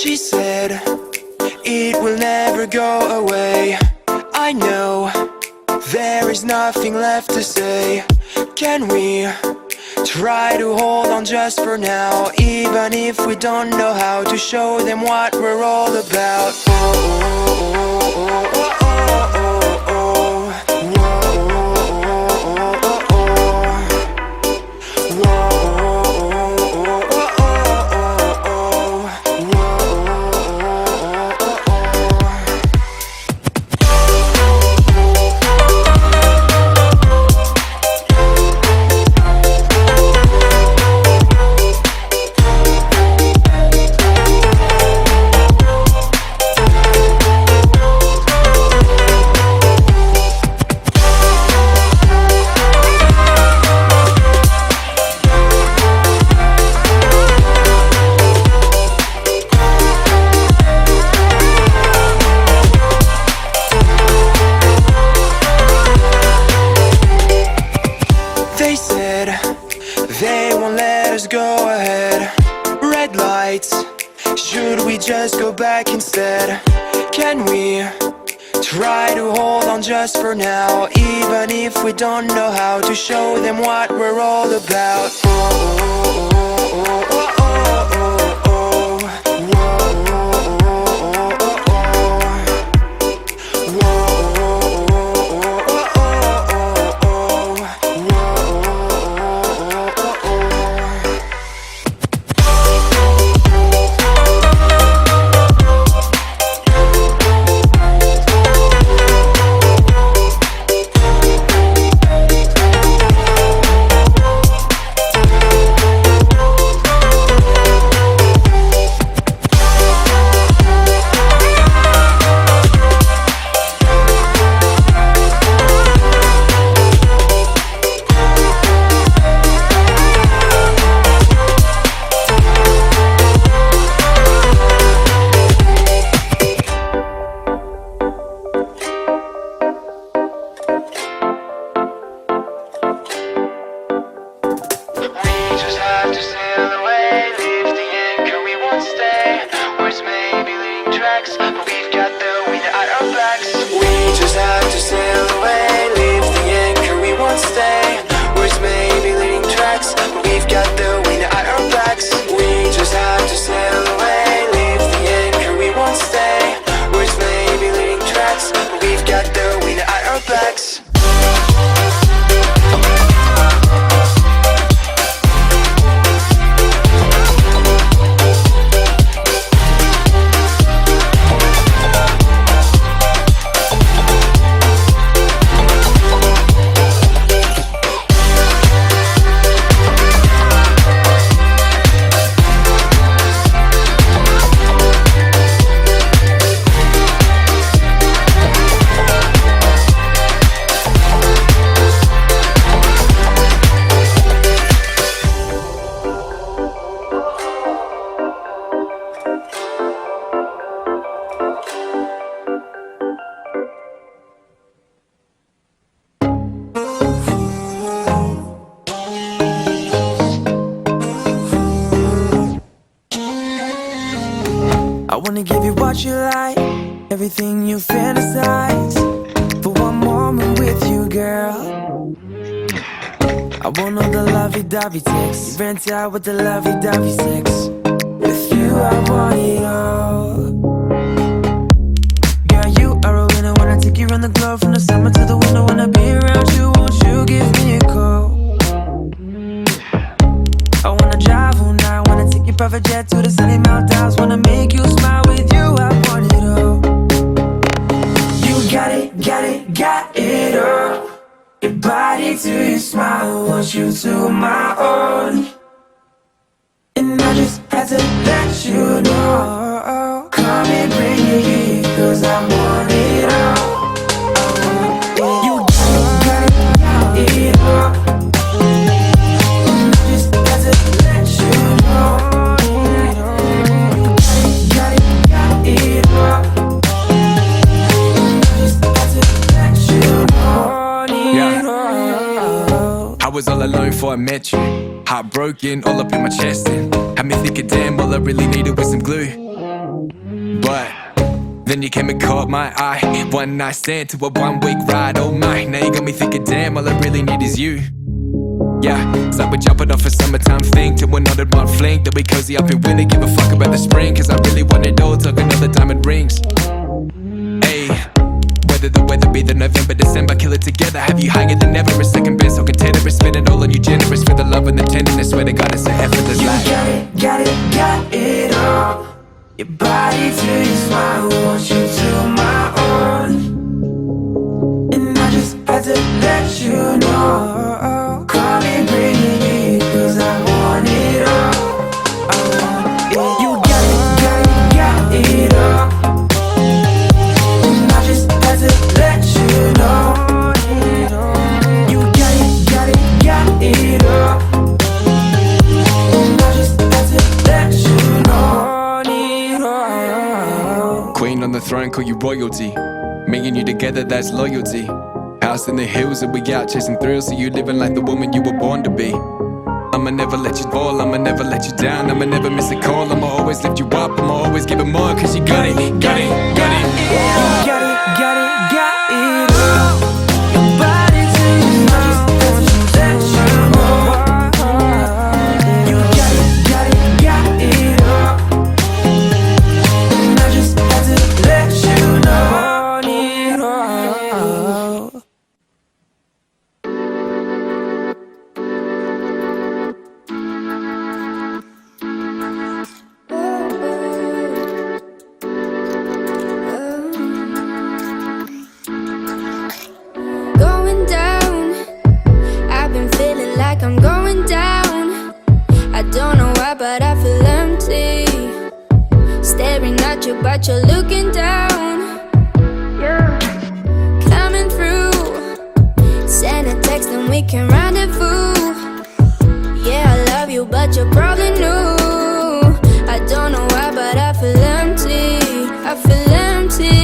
She said it will never go away. I know there is nothing left to say. Can we try to hold on just for now, even if we don't know how to show them what we're all about? Oh, oh, oh, oh, oh, oh, oh, They said they won't let us go ahead. Red lights, should we just go back instead? Can we try to hold on just for now, even if we don't know how to show them what we're all about? Oh, oh, oh, oh, oh, oh, oh, I wanna give you what you like, everything you fantasize. For one moment with you, girl. I want all the lovey-dovey sex. You rent out with the lovey-dovey sex. With you, I want it all. Girl, you are a winner. When I take you around the globe, from the summer to the winter. When I be around you, won't you give me a call? I wanna drive all night, wanna take your private jet to the sunny mountains. Wanna make you smile, with you I want it all. You got it, got it, got it all. Your body to your smile, want you to my own. And I just had to let you know. Come and bring it here, 'cause I want it all. You got it, got it all. I was all alone before I met you. Heartbroken, all up in my chest, and had me thinking, damn, all I really needed was some glue. But then you came and caught my eye. One night stand to a 1 week ride, oh my. Now you got me thinking, damn, all I really need is you. Yeah, so we're jumping off a summertime thing to another one fling. That we cozy up and really give a fuck about the spring. Cause I really want it all, took another diamond rings. Ayy, whether the weather be the November, December, kill it together. Have you higher than ever, a second best, so container. Spend it all on you, generous for the love and the tenderness. Swear to God, it's an effortless life. Got it all. Your body to your smile, want you to my own. And I just had to let you know. Call me, bring it, cause I want it all. I want it. You got it all. And I just had to let you know. You got it all. And I just had to let you know. Queen on the throne, call you royalty. Me and you together, that's loyalty. House in the hills and we out chasing thrills. So you living like the woman you were born to be. I'ma never let you fall, I'ma never let you down. I'ma never miss a call, I'ma always lift you up. I'ma always give it more, cause you got it, got it, got it. Got it all. Your body to your smile, want you to let you know. You got it all. And I just had to let you know. Going down, I've been feeling like I'm going down. I don't know why, but I feel empty. Staring at you, but you're looking down. Coming through, send a text and we can rendezvous. Yeah, I love you, but you're probably new. I don't know why, but I feel empty. I feel empty.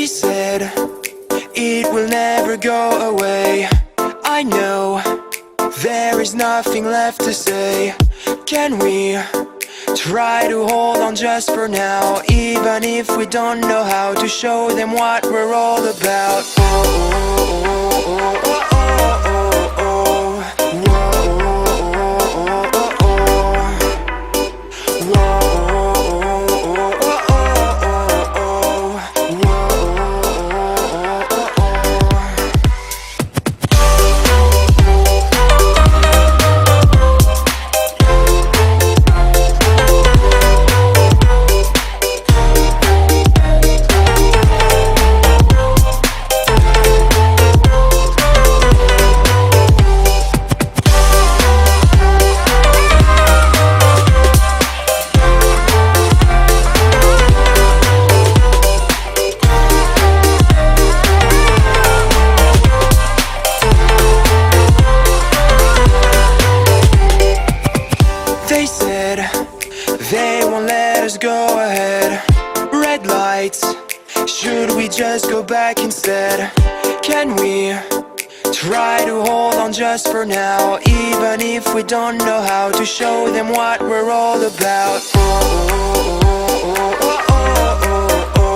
They said it will never go away. I know there is nothing left to say. Can we try to hold on just for now, even if we don't know how to show them what we're all about? Oh, oh, oh, oh, oh, oh, oh, oh, oh, oh, They said they won't let us go ahead. Red lights, should we just go back instead? Can we try to hold on just for now, even if we don't know how to show them what we're all about? Oh, oh, oh, oh, oh.